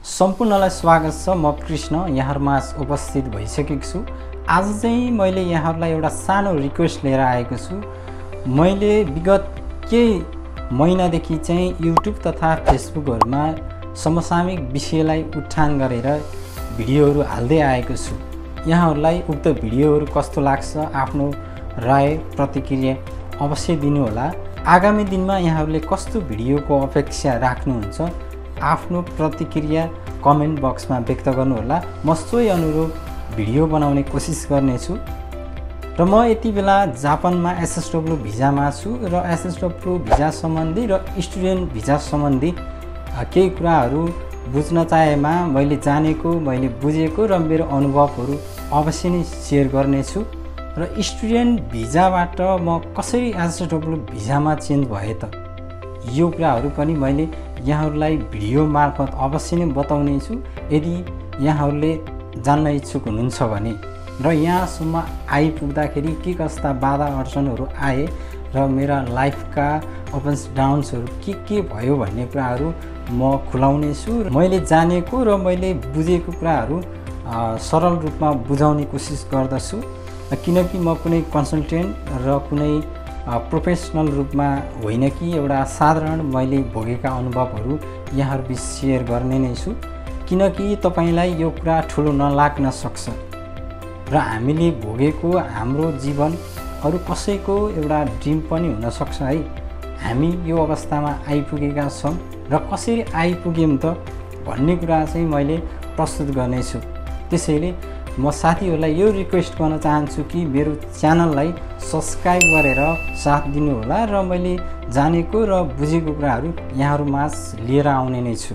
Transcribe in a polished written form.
सम्पूर्णलाई स्वागत छ। म कृष्ण यहाँहरुमाझ उपस्थित भइसकेको छु। आज चाहिँ मैले यहाँहरुलाई एउटा सानो रिक्वेस्ट लिएर आएको छु। मैले विगत केही महिनादेखि चाहिँ युट्युब तथा फेसबुकहरुमा समसामयिक विषयलाई उठान गरेर भिडियोहरु हाल्दै आएको छु। यहाँहरुलाई उक्त भिडियोहरु कस्तो लाग्छ, आफ्नो राय प्रतिक्रिया अवश्य दिनु होला। आगामी दिनमा यहाँहरुले कस्तो भिडियोको अपेक्षा राख्नुहुन्छ, आफ्नो प्रतिक्रिया कमेन्ट बक्समा व्यक्त गर्नु होला। म सोही अनुरूप भिडियो बनाउने कोसिस गर्नेछु। र म यति बेला जापानमा एसएसडब्ल्यू भिजामा छु र एसएसडब्ल्यू भिजा सम्बन्धी र स्टुडेन्ट भिजा सम्बन्धी केही कुराहरू बुझ्न चाहेमा मैले जानेको, मैले बुझेको र मेरो अनुभवहरू अवश्य नै शेयर गर्नेछु। र स्टुडेन्ट भिजाबाट म कसरी एसएसडब्ल्यू भिजामा चेन्ज भए त, यो कुराहरू पनि मैले यहाँहरुलाई भिडियो मार्फत अवश्य नै बताउने छु। यदि यहाँहरुले जान्न इच्छुक हुनुहुन्छ भने र यहाँसम्म आइपुग्दाखेरि के कस्ता बाधा अडचनहरू आए र मेरा लाइफका अप्स डाउन्सहरू के भयो भन्ने कुराहरू म खुलाउने छु। मैले जानेको र मैले बुझेको कुराहरू सरल रूपमा बुझाउने कोसिस गर्दछु, किनकि म कुनै कन्सल्टेन्ट र कुनै प्रोफेसनल रूपमा होइन कि एउटा साधारण मैले भोगेका अनुभवहरू यहाँहरुबीच शेयर गर्ने नै छु। किनकि तपाईलाई यो कुरा ठुलो नलाग्न सक्छ र हामीले भोगेको हाम्रो जीवन अरु कसैको एउटा ड्रिम पनि हुन सक्छ है। हामी यो अवस्थामा आइपुगेका छौं र कसरी आइपुग्यौं त भन्ने कुरा चाहिँ मैले प्रस्तुत गर्ने छु। त्यसैले म साथीहरुलाई यो रिक्वेस्ट गर्न चाहन्छु कि मेरो च्यानललाई सब्स्क्राइब गरेर साथ दिनु होला र मैले जानेको र बुझेको कुराहरू यहाँहरुमाझ लिएर आउने नै छु।